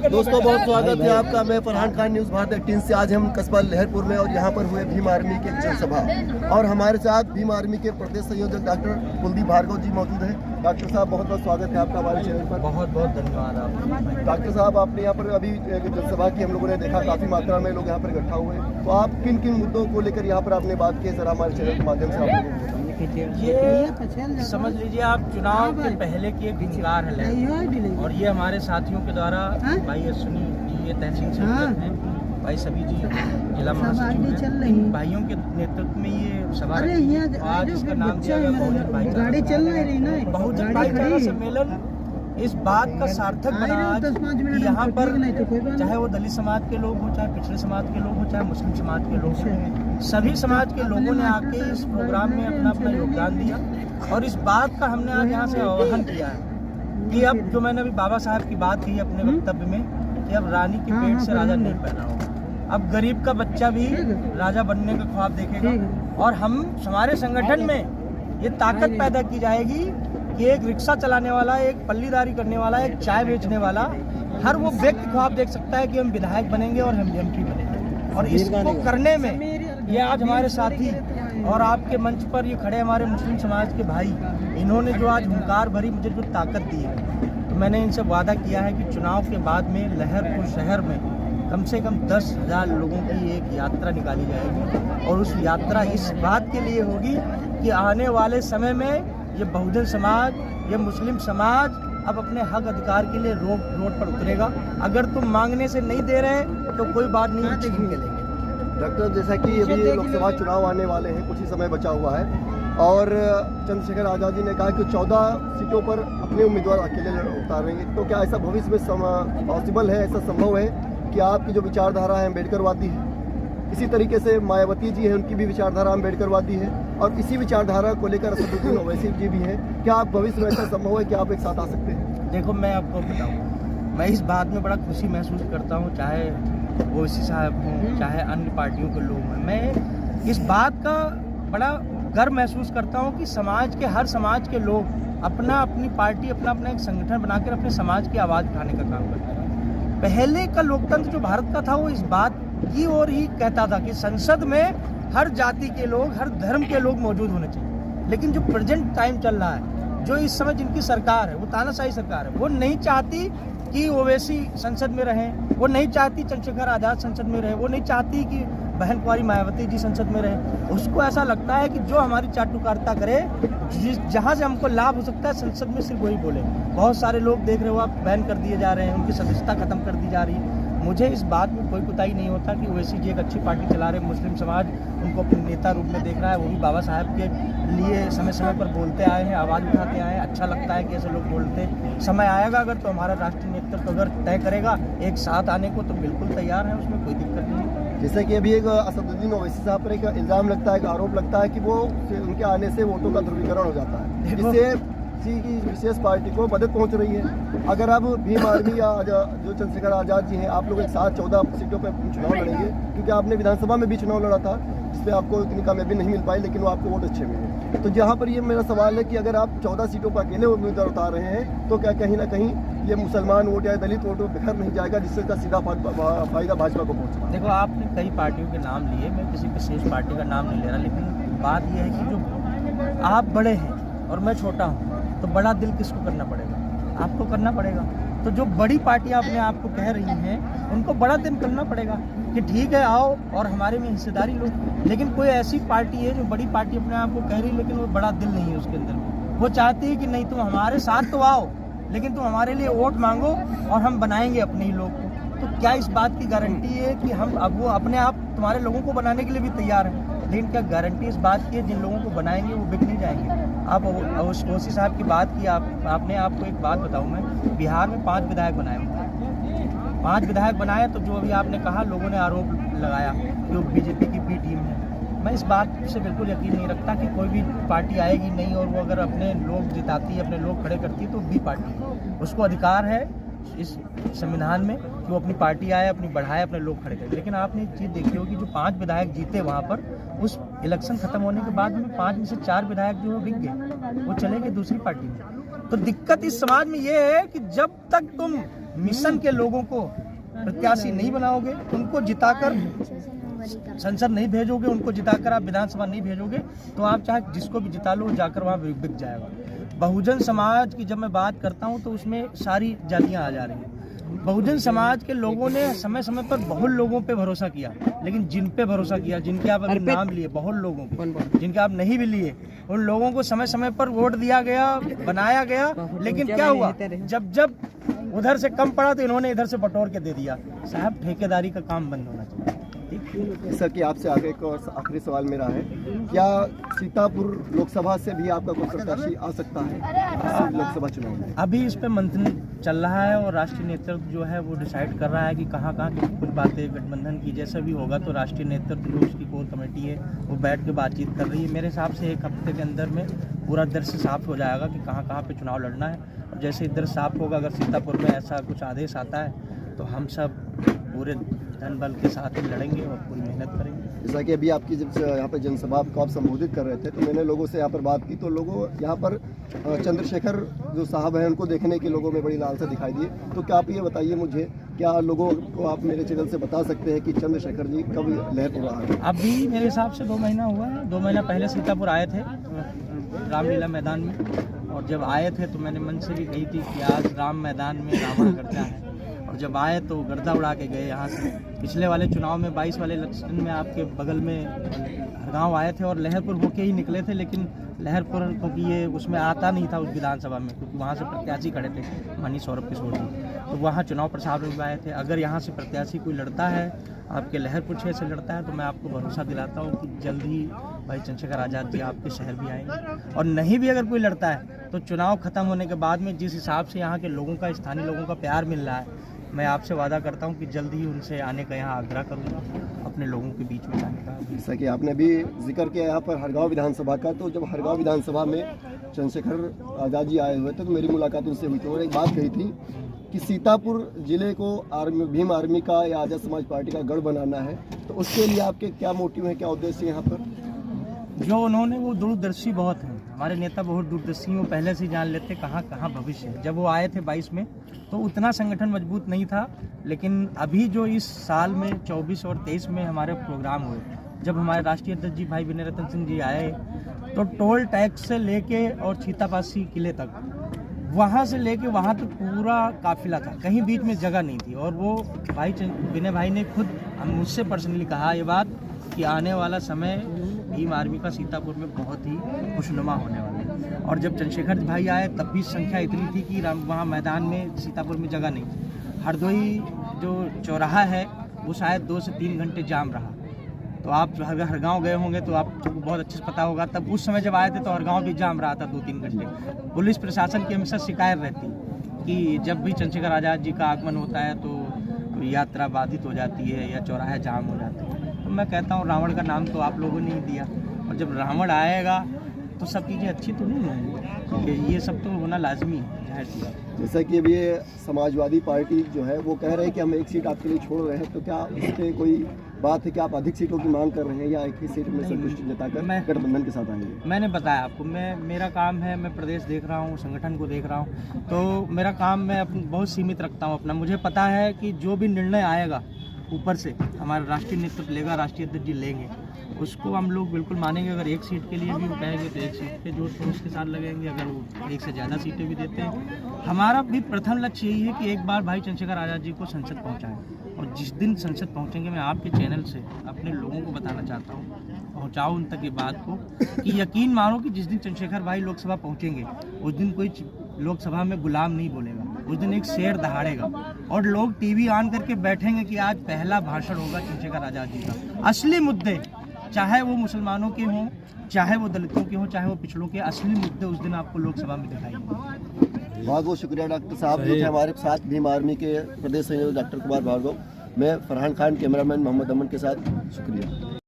दोस्तों बहुत स्वागत है आपका। मैं फरहान खान, न्यूज़ भारत 18 से। आज हम कस्बा लहरपुर में और यहाँ पर हुए भीम आर्मी की एक जनसभा और हमारे साथ भीम आर्मी के प्रदेश संयोजक डॉक्टर कुलदीप भार्गव जी मौजूद हैं। डॉक्टर साहब बहुत बहुत स्वागत है आपका हमारे चैनल पर। बहुत बहुत धन्यवाद आप। डॉक्टर साहब, आपने यहाँ पर अभी जनसभा की हम लोगों ने देखा, काफ़ी मात्रा में लोग यहाँ पर इकट्ठा हुए, तो आप किन किन मुद्दों को लेकर यहाँ पर आपने बात की, जरा हमारे चैनल के माध्यम से आप लोगों को। ये समझ लीजिए आप, चुनाव के पहले की एक विचार है और ये हमारे साथियों के द्वारा, भाई अश्विनी जी ये तहसील से हैं, भाई सभी जी जिला महासचिव हैं, भाइयों के नेतृत्व में ये सभा आज इसका नाम दिया गया बहुजन भाईचारा सम्मेलन। इस बात का सार्थक बना आज कि यहाँ पर चाहे वो दलित समाज के लोग हो, चाहे पिछड़े समाज के लोग हो, चाहे मुस्लिम समाज के लोग हो, सभी समाज के लोगों ने आके इस प्रोग्राम में अपना अपना योगदान दिया। और इस बात का हमने आज यहाँ से आह्वान किया है कि अब जो मैंने अभी बाबा साहब की बात की अपने वक्तव्य में कि अब रानी के पेट से राजा नहीं पैदा होगा, अब गरीब का बच्चा भी राजा बनने का ख्वाब देखेगा। और हम हमारे संगठन में ये ताकत पैदा की जाएगी कि एक रिक्शा चलाने वाला, एक पल्लीदारी करने वाला, एक चाय बेचने वाला, हर वो व्यक्ति ख्वाब देख सकता है कि हम विधायक बनेंगे और हम एमपी बनेंगे। और इसको करने में ये आज हमारे साथी और आपके मंच पर ये खड़े हमारे मुस्लिम समाज के भाई, इन्होंने जो आज हुंकार भरी मुझे जो ताकत दी है, तो मैंने इनसे वादा किया है कि चुनाव के बाद में लहरपुर शहर में कम से कम 10,000 लोगों की एक यात्रा निकाली जाएगी। और उस यात्रा इस बात के लिए होगी कि आने वाले समय में ये बहुजन समाज, ये मुस्लिम समाज अब अपने हक अधिकार के लिए रोड पर उतरेगा। अगर तुम मांगने से नहीं दे रहे तो कोई बात नहीं, छीन के लेंगे। डॉक्टर, जैसा कि अभी लोकसभा चुनाव आने वाले हैं, कुछ ही समय बचा हुआ है और चंद्रशेखर आज़ाद जी ने कहा कि 14 सीटों पर अपने उम्मीदवार अकेले उतारेंगे, तो क्या ऐसा भविष्य में पॉसिबल है, ऐसा संभव है कि आपकी जो विचारधारा है अम्बेडकरवादी है, इसी तरीके से मायावती जी है, उनकी भी विचारधारा अम्बेडकरवादी है और इसी विचारधारा को लेकर असदुद्दीन ओवैसी जी भी हैं, क्या आप भविष्य में ऐसा संभव है कि आप एक साथ आ सकते हैं? देखो, मैं आपको बताऊँ, मैं इस बात में बड़ा खुशी महसूस करता हूँ, चाहे ओवैसी साहब हों, चाहे अन्य पार्टियों के लोग हों, मैं इस बात का बड़ा गर्व महसूस करता हूँ कि समाज के, हर समाज के लोग अपनी पार्टी, अपना एक संगठन बनाकर अपने समाज की आवाज़ उठाने का काम करते हैं। पहले का लोकतंत्र जो भारत का था वो इस बात की ओर ही कहता था कि संसद में हर जाति के लोग, हर धर्म के लोग मौजूद होने चाहिए। लेकिन जो प्रेजेंट टाइम चल रहा है, जो इस समय जिनकी सरकार है, वो तानाशाही सरकार है, वो नहीं चाहती कि ओवैसी संसद में रहें, वो नहीं चाहती चंद्रशेखर आज़ाद संसद में रहे, वो नहीं चाहती कि बहन कुमारी मायावती जी संसद में रहे। उसको ऐसा लगता है कि जो हमारी चाटुकारिता करे, जहाँ से हमको लाभ हो सकता है, संसद में सिर्फ वही बोले। बहुत सारे लोग देख रहे हो आप, बैन कर दिए जा रहे हैं, उनकी सदस्यता खत्म कर दी जा रही है। मुझे इस बात में कोई कुताही नहीं होता कि ओवैसी जी एक अच्छी पार्टी चला रहे हैं, मुस्लिम समाज उनको अपने नेता रूप में देख रहा है, वो भी बाबा साहब के लिए समय समय पर बोलते आए हैं, आवाज़ उठाते आए हैं। अच्छा लगता है कि ऐसे लोग बोलते। समय आएगा अगर तो हमारा राष्ट्रीय नेतृत्व अगर तय करेगा एक साथ आने को, तो बिल्कुल तैयार है, उसमें कोई दिक्कत नहीं है। जैसे कि अभी एक असदुद्दीन ओवैसी साहब पर एक इल्ज़ाम लगता है, एक आरोप लगता है कि वो उनके आने से वोटों का ध्रुवीकरण हो जाता है, जिससे किसी की विशेष पार्टी को मदद पहुंच रही है। अगर अब भीम आर्मी या जो चंद्रशेखर आज़ाद जी हैं, आप लोग एक साथ 14 सीटों पर चुनाव लड़ेंगे, क्योंकि आपने विधानसभा में भी चुनाव लड़ा था जिसमें आपको इतनी कामयाबी नहीं मिल पाई, लेकिन वो आपको वोट अच्छे मिले। तो जहाँ पर ये मेरा सवाल है कि अगर आप 14 सीटों पर अकेले उम्मीदवार उतार रहे हैं, तो क्या कहीं ना कहीं ये मुसलमान वोट या दलित वोट बिखर नहीं जाएगा, जिससे इसका सीधा फायदा भाजपा को पहुँचना? देखो, आपने कई पार्टियों के नाम लिए, मैं किसी विशेष पार्टी का नाम नहीं ले रहा, लेकिन बात यह है कि जो आप बड़े हैं और मैं छोटा हूँ, तो बड़ा दिल किसको करना पड़ेगा? आपको करना पड़ेगा। तो जो बड़ी पार्टियां अपने आप को कह रही हैं, उनको बड़ा दिल करना पड़ेगा कि ठीक है आओ और हमारे में हिस्सेदारी लो। लेकिन कोई ऐसी पार्टी है जो बड़ी पार्टी अपने आप को कह रही है, लेकिन वो बड़ा दिल नहीं है उसके अंदर। वो चाहती है कि नहीं, तुम हमारे साथ तो आओ, लेकिन तुम हमारे लिए वोट मांगो और हम बनाएंगे अपने ही लोग को। तो क्या इस बात की गारंटी है कि हम अब वो अपने आप तुम्हारे लोगों को बनाने के लिए भी तैयार हैं? लेकिन क्या गारंटी इस बात की है जिन लोगों को बनाएंगे वो बिक नहीं जाएंगे? आप ओवैसी साहब की बात की, आपने आपको एक बात बताऊं, मैं बिहार में 5 विधायक बनाए हुए, 5 विधायक बनाए, तो जो अभी आपने कहा लोगों ने आरोप लगाया कि वो बीजेपी की बी टीम है, मैं इस बात से बिल्कुल यकीन नहीं रखता कि कोई भी पार्टी आएगी नहीं और वो अगर अपने लोग जिताती है, अपने लोग खड़े करती है, तो बी पार्टी, उसको अधिकार है इस संविधान में कि वो अपनी पार्टी आए, अपनी बढ़ाए, अपने लोग खड़े करें। लेकिन आपने एक चीज़ देखी होगी, जो 5 विधायक जीते वहाँ पर, उस इलेक्शन खत्म होने के बाद में 5 में से 4 विधायक जो है बिक गए, वो चले गए दूसरी पार्टी में। तो दिक्कत इस समाज में ये है कि जब तक तुम मिशन के लोगों को प्रत्याशी नहीं बनाओगे, उनको जिताकर संसद नहीं भेजोगे, उनको जिताकर आप विधानसभा नहीं भेजोगे, तो आप चाहे जिसको भी जिता लो, जाकर वहाँ बिक जाएगा। बहुजन समाज की जब मैं बात करता हूँ तो उसमें सारी जातियाँ आ जा रही हैं। बहुजन समाज के लोगों ने समय समय पर बहुत लोगों पे भरोसा किया, लेकिन जिन पे भरोसा किया, जिनके आप अभी नाम लिए, बहुत लोगों के, जिनके आप नहीं भी लिए, उन लोगों को समय समय पर वोट दिया गया, बनाया गया, लेकिन क्या हुआ, जब उधर से कम पड़ा तो इन्होंने इधर से बटोर के दे दिया। साहब, ठेकेदारी का काम बंद होना चाहिए। सर कि आपसे आगे एक और आखिरी सवाल मेरा है, क्या सीतापुर लोकसभा से भी आपका कोई प्रत्याशी आ सकता है लोकसभा चुनाव में? अभी इस पे मंथन चल रहा है और राष्ट्रीय नेतृत्व जो है वो डिसाइड कर रहा है कि कहाँ की कुछ बातें गठबंधन की जैसा भी होगा, तो राष्ट्रीय नेतृत्व जो उसकी कोर कमेटी है वो बैठ के बातचीत कर रही है। मेरे हिसाब से 1 हफ्ते के अंदर में पूरा दृश्य साफ हो जाएगा कि कहाँ पे चुनाव लड़ना है। और जैसे ही दृश्य साफ होगा, अगर सीतापुर में ऐसा कुछ आदेश आता है तो हम सब पूरे धन बल के साथ ही लड़ेंगे और पूरी मेहनत करेंगे। जैसा कि अभी आपकी जब यहाँ पर जनसभा को आप संबोधित कर रहे थे, तो मैंने लोगों से यहाँ पर बात की, तो लोगों यहाँ पर चंद्रशेखर जो साहब हैं उनको देखने के लोगों में बड़ी लालसा दिखाई दी। तो क्या आप ये बताइए मुझे, क्या लोगों को आप मेरे चैनल से बता सकते हैं कि चंद्रशेखर जी कब लहर हो रहा है? अभी मेरे हिसाब से 2 महीना हुआ है। 2 महीना पहले सीतापुर आए थे रामलीला मैदान में, और जब आए थे तो मैंने मन से भी कही थी कि आज राम मैदान में रावण करता है, और जब आए तो गर्दा उड़ा के गए यहाँ से। पिछले वाले चुनाव में 22 वाले इलेक्शन में आपके बगल में हरगांव आए थे और लहरपुर होके ही निकले थे, लेकिन लहरपुर क्योंकि ये उसमें आता नहीं था उस विधानसभा में, क्योंकि वहाँ से प्रत्याशी खड़े थे माननीय सौरभ किशोर जी, तो वहाँ चुनाव प्रचार में भी आए थे। अगर यहाँ से प्रत्याशी कोई लड़ता है, आपके लहरपुर क्षेत्र से लड़ता है, तो मैं आपको भरोसा दिलाता हूँ कि जल्द ही भाई चंद्रशेखर आज़ाद जी आपके शहर भी आएंगे। और नहीं भी अगर कोई लड़ता है तो चुनाव खत्म होने के बाद में जिस हिसाब से यहाँ के लोगों का, स्थानीय लोगों का प्यार मिल रहा है, मैं आपसे वादा करता हूं कि जल्द ही उनसे आने का यहाँ आग्रह करूंगा, अपने लोगों के बीच में जाने का। जैसा कि आपने भी जिक्र किया यहाँ पर हरगांव विधानसभा का, तो जब हरगांव विधानसभा में चंद्रशेखर आज़ाद जी आए हुए थे तो मेरी मुलाकात उनसे हुई थी और एक बात कही थी कि सीतापुर जिले को भीम आर्मी का या आज़ाद समाज पार्टी का गढ़ बनाना है, तो उसके लिए आपके क्या मोटिव है, क्या उद्देश्य है यहाँ पर? जो उन्होंने, वो दूरदर्शी बहुत हैं, हमारे नेता बहुत दूरदर्शी, वो पहले से जान लेते कहाँ भविष्य है। जब वो आए थे 22 में तो उतना संगठन मजबूत नहीं था, लेकिन अभी जो इस साल में 24 और 23 में हमारे प्रोग्राम हुए, जब हमारे राष्ट्रीय अध्यक्ष जी भाई विनय रतन सिंह जी आए, तो टोल टैक्स से लेके और छीतापासी किले तक, वहाँ से लेके वहाँ तक पूरा काफिला था, कहीं बीच में जगह नहीं थी। और वो भाई विनय भाई ने खुद मुझसे पर्सनली कहा ये बात कि आने वाला समय भीम आर्मी का सीतापुर में बहुत ही खुशनुमा होने वाला है। और जब चंद्रशेखर भाई आए तब भी संख्या इतनी थी कि वहाँ मैदान में सीतापुर में जगह नहीं थी। हरदोई जो चौराहा है वो शायद 2 से 3 घंटे जाम रहा। तो आप हरगांव गए होंगे तो आपको बहुत अच्छे से पता होगा, तब उस समय जब आए थे तो हरगांव भी जाम रहा था 2-3 घंटे। पुलिस प्रशासन की हमेशा शिकायत रहती कि जब भी चंद्रशेखर आज़ाद जी का आगमन होता है तो यात्रा बाधित हो जाती है या चौराहे जाम हो जाते हैं। तो मैं कहता हूँ रावण का नाम तो आप लोगों ने ही दिया, और जब रावण आएगा तो सब चीज़ें अच्छी तो नहीं होंगी, ये सब तो होना लाजमी है, जाहिर सी बात। जैसा कि अभी ये समाजवादी पार्टी जो है वो कह रहे हैं कि हम 1 सीट आपके लिए छोड़ रहे हैं, तो क्या इस पर कोई बात है कि आप अधिक सीटों की मांग कर रहे हैं या 1 ही सीट में संतुष्टि जताकर गठबंधन के साथ आएंगे? मैंने बताया आपको, मेरा काम है, मैं प्रदेश देख रहा हूँ, संगठन को देख रहा हूँ, तो मेरा काम मैं बहुत सीमित रखता हूँ अपना। मुझे पता है कि जो भी निर्णय आएगा ऊपर से हमारा राष्ट्रीय नेतृत्व लेगा, राष्ट्रीय अध्यक्ष जी लेंगे, उसको हम लोग बिल्कुल मानेंगे। अगर 1 सीट के लिए भी वो कहेंगे तो 1 सीट पे जोड़ तो उसके साथ लगेंगे, अगर वो 1 से ज़्यादा सीटें भी देते हैं। हमारा भी प्रथम लक्ष्य यही है कि एक बार भाई चंद्रशेखर आज़ाद जी को संसद पहुंचाएं, और जिस दिन संसद पहुंचेंगे मैं आपके चैनल से अपने लोगों को बताना चाहता हूँ, पहुँचाओ उन तक ये बात को कि यकीन मानो कि जिस दिन चंद्रशेखर भाई लोकसभा पहुँचेंगे उस दिन कोई लोकसभा में गुलाम नहीं बोलेगा, उस दिन एक शेर दहाड़ेगा और लोग टीवी ऑन करके बैठेंगे कि आज पहला भाषण होगा चंद्रशेखर आज़ाद जी का। असली मुद्दे, चाहे वो मुसलमानों के हों, चाहे वो दलितों के हों, चाहे वो पिछड़ों के, असली मुद्दे उस दिन आपको लोकसभा में दिखाएंगे। बहुत बहुत शुक्रिया डॉक्टर साहब जो थे हमारे साथ भीम आर्मी के प्रदेश संयोजक डॉक्टर कुमार भार्गव। मैं फरहान खान, कैमरामैन मोहम्मद अमन के साथ, शुक्रिया।